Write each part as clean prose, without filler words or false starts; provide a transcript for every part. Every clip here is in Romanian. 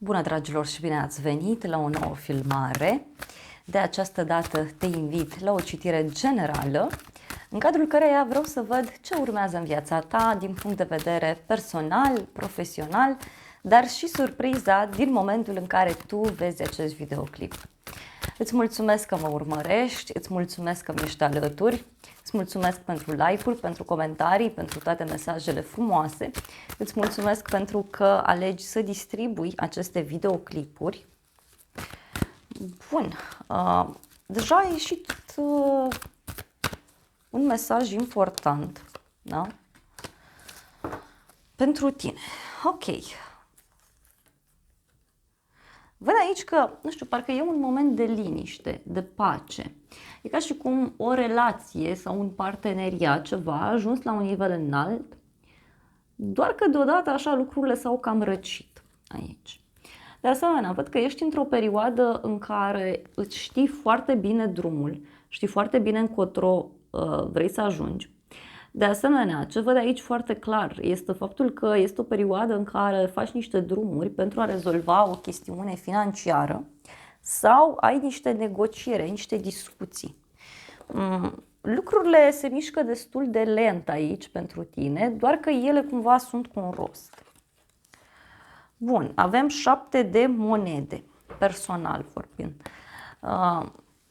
Bună, dragilor, și bine ați venit la o nouă filmare. De această dată te invit la o citire generală, în cadrul căreia vreau să văd ce urmează în viața ta din punct de vedere personal, profesional, dar și surpriza din momentul în care tu vezi acest videoclip. Îți mulțumesc că mă urmărești, îți mulțumesc că mi-ești alături, îți mulțumesc pentru like-uri, pentru comentarii, pentru toate mesajele frumoase, îți mulțumesc pentru că alegi să distribui aceste videoclipuri. Bun, deja a ieșit un mesaj important, da? Pentru tine. Ok. Văd aici că, nu știu, parcă e un moment de liniște, de pace. E ca și cum o relație sau un parteneriat, ceva, a ajuns la un nivel înalt, doar că deodată așa lucrurile s-au cam răcit aici. De asemenea, văd că ești într-o perioadă în care îți știi foarte bine drumul, știi foarte bine încotro vrei să ajungi. De asemenea, ce văd aici foarte clar este faptul că este o perioadă în care faci niște drumuri pentru a rezolva o chestiune financiară sau ai niște negocieri, niște discuții. Lucrurile se mișcă destul de lent aici pentru tine, doar că ele cumva sunt cu un rost. Bun, avem 7 de monede, personal vorbind.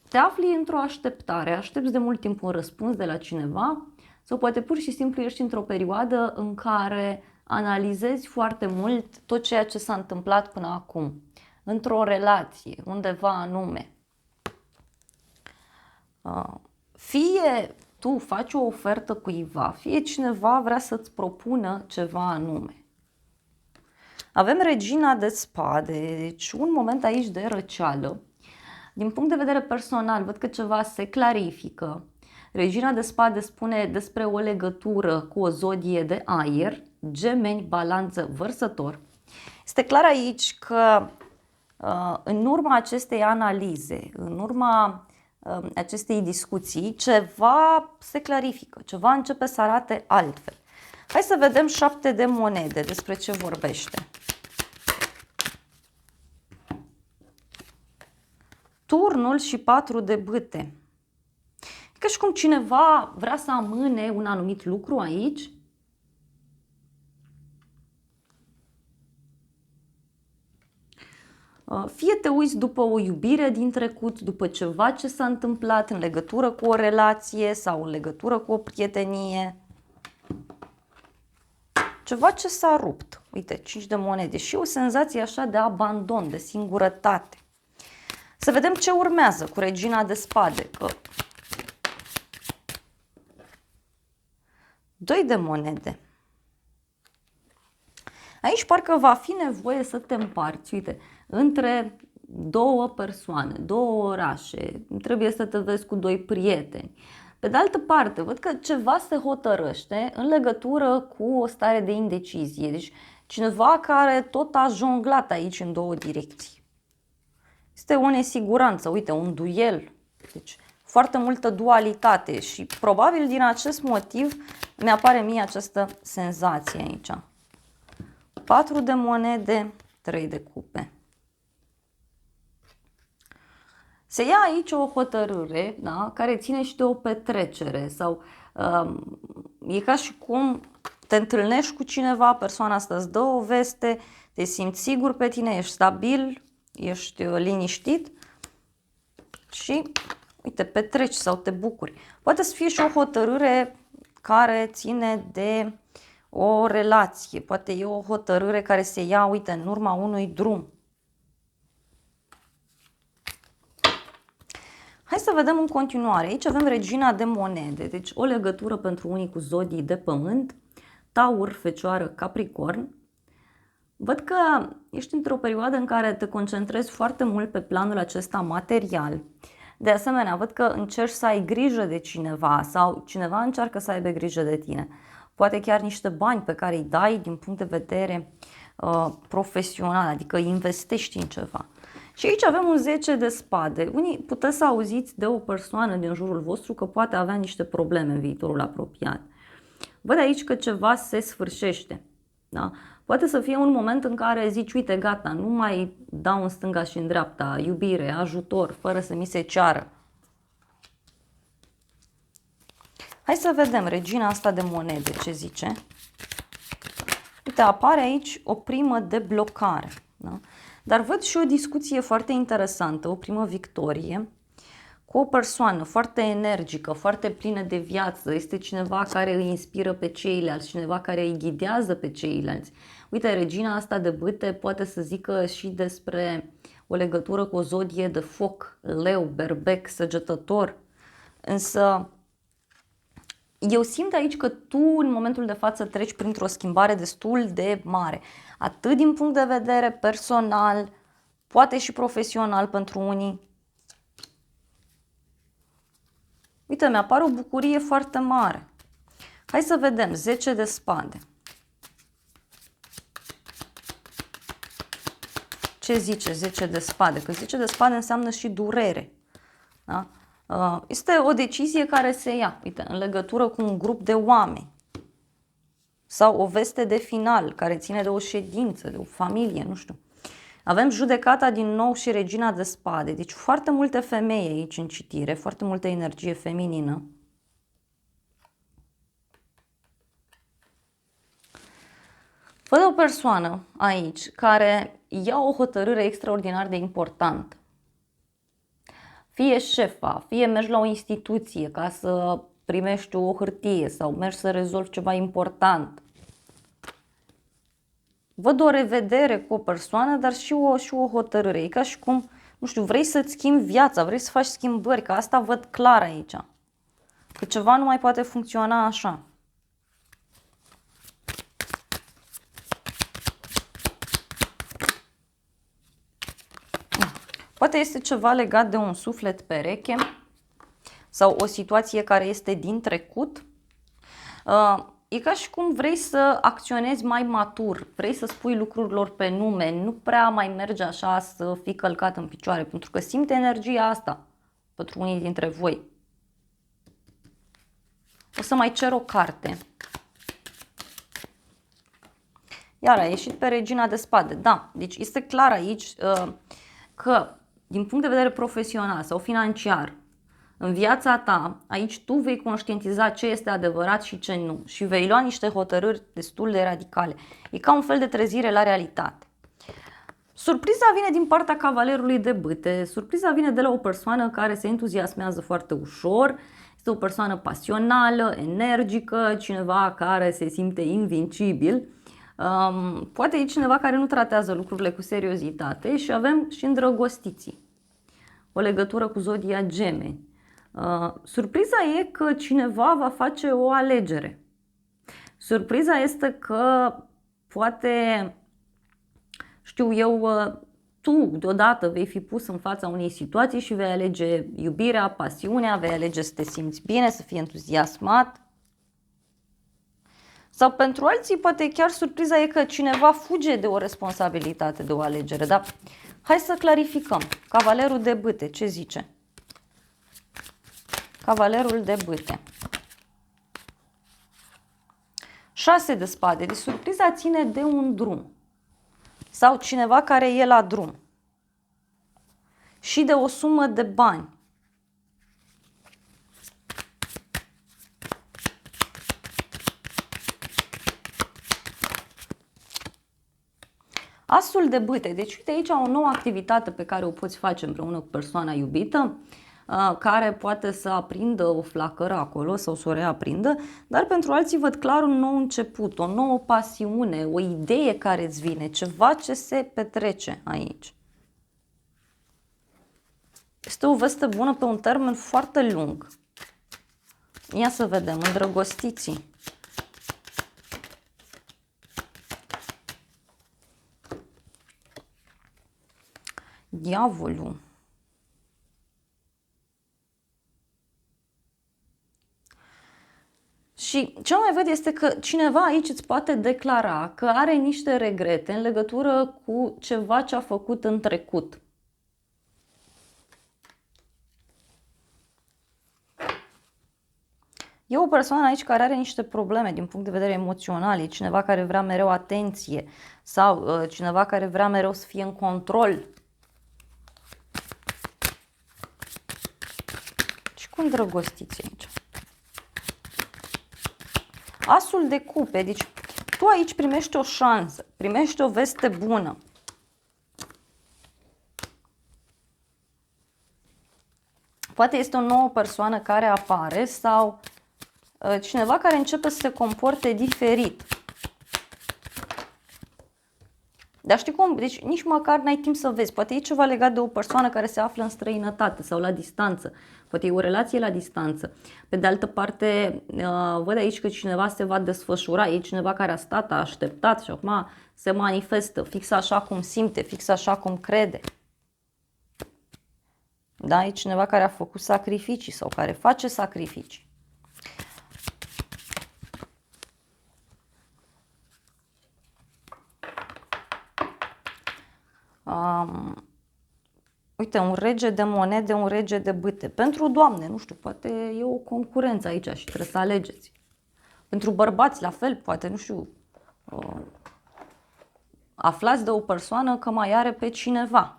Te afli într-o așteptare, aștepți de mult timp un răspuns de la cineva sau poate pur și simplu ești într-o perioadă în care analizezi foarte mult tot ceea ce s-a întâmplat până acum, într-o relație, undeva anume. Fie tu faci o ofertă cuiva, fie cineva vrea să-ți propună ceva anume. Avem regina de spade, deci un moment aici de răceală. Din punct de vedere personal, văd că ceva se clarifică. Regina de spade spune despre o legătură cu o zodie de aer, Gemeni, Balanță, Vărsător. Este clar aici că în urma acestei analize, în urma acestei discuții, ceva se clarifică, ceva începe să arate altfel. Hai să vedem 7 de monede, despre ce vorbește. Turnul și 4 de bâte. E ca și cum cineva vrea să amâne un anumit lucru aici. Fie te uiți după o iubire din trecut, după ceva ce s-a întâmplat în legătură cu o relație sau în legătură cu o prietenie. Ceva ce s-a rupt. Uite, 5 de monede și o senzație așa de abandon, de singurătate. Să vedem ce urmează cu regina de spade. Că 2 de monede. Aici parcă va fi nevoie să te împarți, uite, între două persoane, două orașe, trebuie să te vezi cu 2 prieteni. Pe de altă parte, văd că ceva se hotărăște în legătură cu o stare de indecizie. Deci cineva care tot a jonglat aici în 2 direcții. Este o nesiguranță, uite, un duel. Deci foarte multă dualitate și probabil din acest motiv mi-apare mie această senzație aici. 4 de monede, 3 de cupe. Se ia aici o hotărâre, da, care ține și de o petrecere sau e ca și cum te întâlnești cu cineva, persoana asta îți dă o veste, te simți sigur pe tine, ești stabil, ești liniștit și, uite, petreci sau te bucuri. Poate să fie și o hotărâre care ține de o relație, poate e o hotărâre care se ia, uite, în urma unui drum. Hai să vedem în continuare. Aici avem regina de monede, deci o legătură pentru unii cu zodii de pământ, Taur, Fecioară, Capricorn. Văd că ești într-o perioadă în care te concentrezi foarte mult pe planul acesta material. De asemenea, văd că încerci să ai grijă de cineva sau cineva încearcă să aibă grijă de tine. Poate chiar niște bani pe care îi dai din punct de vedere profesional, adică investești în ceva. Și aici avem un 10 de spade. Unii puteți să auziți de o persoană din jurul vostru că poate avea niște probleme în viitorul apropiat. Văd aici că ceva se sfârșește. Da? Poate să fie un moment în care zici, uite, gata, nu mai dau în stânga și în dreapta, iubire, ajutor, fără să mi se ceară. Hai să vedem regina asta de monede, ce zice. Uite, apare aici o primă de blocare, da? Dar văd și o discuție foarte interesantă, o primă victorie, cu o persoană foarte energică, foarte plină de viață. Este cineva care îi inspiră pe ceilalți, cineva care îi ghidează pe ceilalți. Uite, regina asta de bâte poate să zică și despre o legătură cu o zodie de foc, leu, berbec, săgetător. Însă eu simt aici că tu în momentul de față treci printr-o schimbare destul de mare. Atât din punct de vedere personal, poate și profesional pentru unii. Uite, mi-apare o bucurie foarte mare. Hai să vedem, 10 de spade. Ce zice 10 de spade? Că 10 de spade înseamnă și durere. Da? Este o decizie care se ia, uite, în legătură cu un grup de oameni. Sau o veste de final, care ține de o ședință, de o familie, nu știu. Avem judecata din nou și regina de spade. Deci foarte multe femei aici în citire, foarte multă energie feminină. Văd o persoană aici care ia o hotărâre extraordinar de importantă. Fie șefa, fie mergi la o instituție ca să primești o hârtie sau mergi să rezolvi ceva important. Văd o revedere cu o persoană, dar și o hotărâre. E ca și cum, nu știu, vrei să-ți schimbi viața, vrei să faci schimbări, că asta văd clar aici. Că ceva nu mai poate funcționa așa. Poate este ceva legat de un suflet pereche sau o situație care este din trecut. E ca și cum vrei să acționezi mai matur, vrei să spui lucrurilor pe nume, nu prea mai merge așa să fii călcat în picioare, pentru că simte energia asta pentru unii dintre voi. O să mai cer o carte. Iar a ieșit pe regina de spade. Da, deci este clar aici că din punct de vedere profesional sau financiar, în viața ta, aici tu vei conștientiza ce este adevărat și ce nu și vei lua niște hotărâri destul de radicale. E ca un fel de trezire la realitate. Surpriza vine din partea cavalerului de bâte, surpriza vine de la o persoană care se entuziasmează foarte ușor, este o persoană pasională, energică, cineva care se simte invincibil. Poate e cineva care nu tratează lucrurile cu seriozitate și avem și îndrăgostiții. O legătură cu zodia Gemeni. Surpriza e că cineva va face o alegere. Surpriza este că poate, știu eu, tu deodată vei fi pus în fața unei situații și vei alege iubirea, pasiunea, vei alege să te simți bine, să fii entuziasmat. Sau pentru alții poate chiar surpriza e că cineva fuge de o responsabilitate, de o alegere. Dar hai să clarificăm. Cavalerul de bâte, ce zice? Cavalerul de bâte. 6 de spade. Deci surpriza ține de un drum. Sau cineva care e la drum. Și de o sumă de bani. Asul de bâte. Deci uite aici o nouă activitate pe care o poți face împreună cu persoana iubită, care poate să aprindă o flacără acolo sau să o reaprindă, dar pentru alții văd clar un nou început, o nouă pasiune, o idee care îți vine, ceva ce se petrece aici. Este o veste bună pe un termen foarte lung. Ia să vedem, îndrăgostiții. Diavolul. Și ce mai văd este că cineva aici îți poate declara că are niște regrete în legătură cu ceva ce a făcut în trecut. E o persoană aici care are niște probleme din punct de vedere emoțional, e cineva care vrea mereu atenție sau cineva care vrea mereu să fie în control. Și cum îndrăgostiți aici? Asul de cupe, deci tu aici primești o șansă, primești o veste bună. Poate este o nouă persoană care apare sau cineva care începe să se comporte diferit. Dar știi cum? Deci nici măcar n-ai timp să vezi. Poate e ceva legat de o persoană care se află în străinătate sau la distanță. Poate e o relație la distanță. Pe de altă parte, văd aici că cineva se va desfășura. E cineva care a stat, a așteptat și acum se manifestă fix așa cum simte, fix așa cum crede. Da? E cineva care a făcut sacrificii sau care face sacrificii. Uite, un rege de monede, un rege de bâte. Pentru doamne, nu știu, poate e o concurență aici și trebuie să alegeți. Pentru bărbați, la fel, poate, nu știu, aflați de o persoană că mai are pe cineva.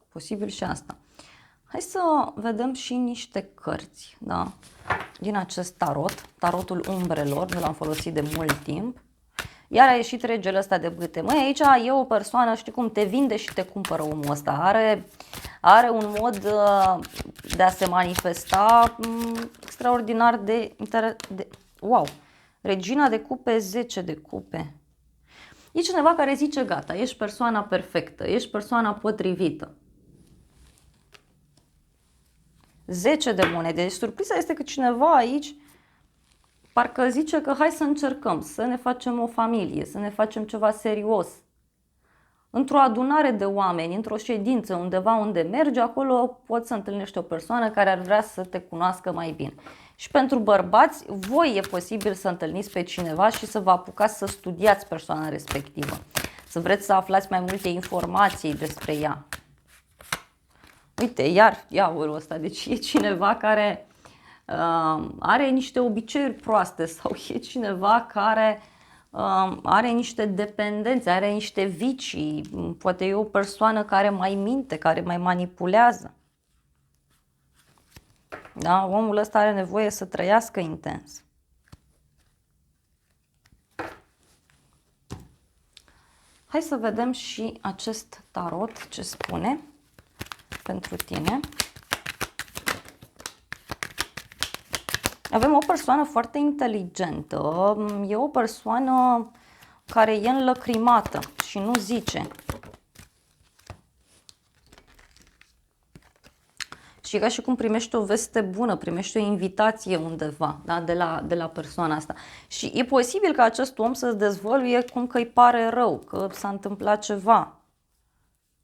Posibil și asta. Hai să vedem și niște cărți, da? Din acest tarot, tarotul umbrelor, nu l-am folosit de mult timp. Iar a ieșit regele ăsta de bâte. Măi, aici e o persoană, știi cum, te vinde și te cumpără omul ăsta. Are un mod de a se manifesta extraordinar de... Wow! Regina de cupe, 10 de cupe. E cineva care zice, gata, ești persoana perfectă, ești persoana potrivită. 10 de monede. Deci surpriza este că cineva aici parcă zice că hai să încercăm, să ne facem o familie, să ne facem ceva serios. Într-o adunare de oameni, într-o ședință, undeva unde mergi, acolo poți să întâlnești o persoană care ar vrea să te cunoască mai bine. Și pentru bărbați, voi e posibil să întâlniți pe cineva și să vă apucați să studiați persoana respectivă. Să vreți să aflați mai multe informații despre ea. Uite, iar diavolul ăsta, deci e cineva care are niște obiceiuri proaste sau e cineva care are niște dependențe, are niște vicii, poate e o persoană care mai minte, care mai manipulează. Da? Omul ăsta are nevoie să trăiască intens. Hai să vedem și acest tarot ce spune pentru tine. Avem o persoană foarte inteligentă, e o persoană care e înlăcrimată și nu zice. Și ca și cum primești o veste bună, primești o invitație undeva, da? de la persoana asta. Și e posibil ca acest om să-ți dezvăluie cum că îi pare rău, că s-a întâmplat ceva.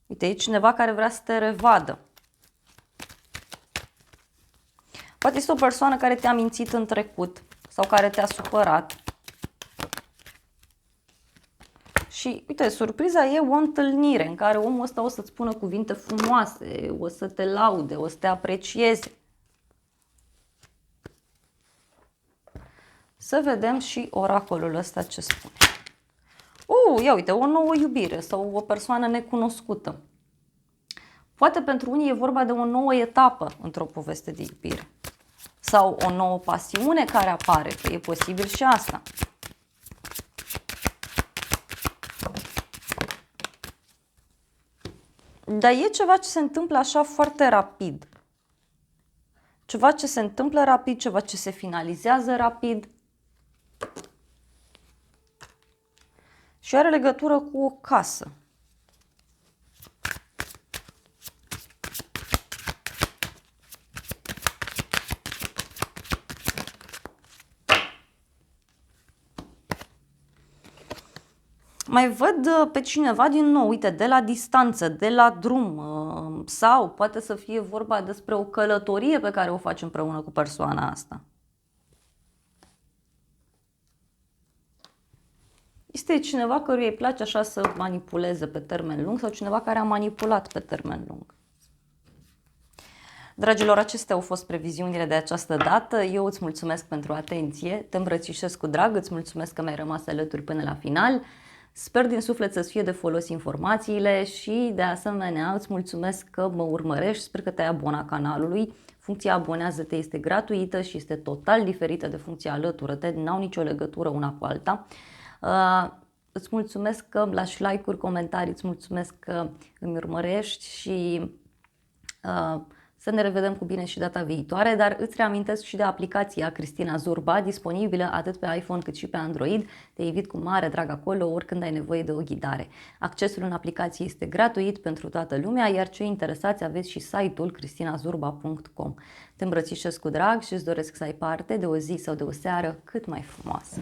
Uite, e cineva care vrea să te revadă. Poate este o persoană care te-a mințit în trecut sau care te-a supărat. Și, uite, surpriza e o întâlnire în care omul ăsta o să-ți spună cuvinte frumoase, o să te laude, o să te aprecieze. Să vedem și oracolul ăsta ce spune. Ia uite, o nouă iubire sau o persoană necunoscută. Poate pentru unii e vorba de o nouă etapă într-o poveste de iubire. Sau o nouă pasiune care apare, că e posibil și asta. Dar e ceva ce se întâmplă așa foarte rapid. Ceva ce se întâmplă rapid, ceva ce se finalizează rapid. Și are legătură cu o casă. Mai văd pe cineva din nou, uite, de la distanță, de la drum sau poate să fie vorba despre o călătorie pe care o faci împreună cu persoana asta. Este cineva căruia îi place așa să manipuleze pe termen lung sau cineva care a manipulat pe termen lung. Dragilor, acestea au fost previziunile de această dată. Eu îți mulțumesc pentru atenție, te îmbrățișez cu drag, îți mulțumesc că mi-ai rămas alături până la final. Sper din suflet să-ți fie de folos informațiile și de asemenea îți mulțumesc că mă urmărești, sper că te-ai abonat canalului. Funcția abonează-te este gratuită și este total diferită de funcția alătură-te, n-au nicio legătură una cu alta. Îți mulțumesc că îmi lași like-uri, comentarii, îți mulțumesc că îmi urmărești și să ne revedem cu bine și data viitoare, dar îți reamintesc și de aplicația Cristina Zurba, disponibilă atât pe iPhone cât și pe Android. Te invit cu mare drag acolo oricând ai nevoie de o ghidare. Accesul în aplicație este gratuit pentru toată lumea, iar cei interesați aveți și site-ul cristinazurba.com. Te îmbrățișez cu drag și îți doresc să ai parte de o zi sau de o seară cât mai frumoasă.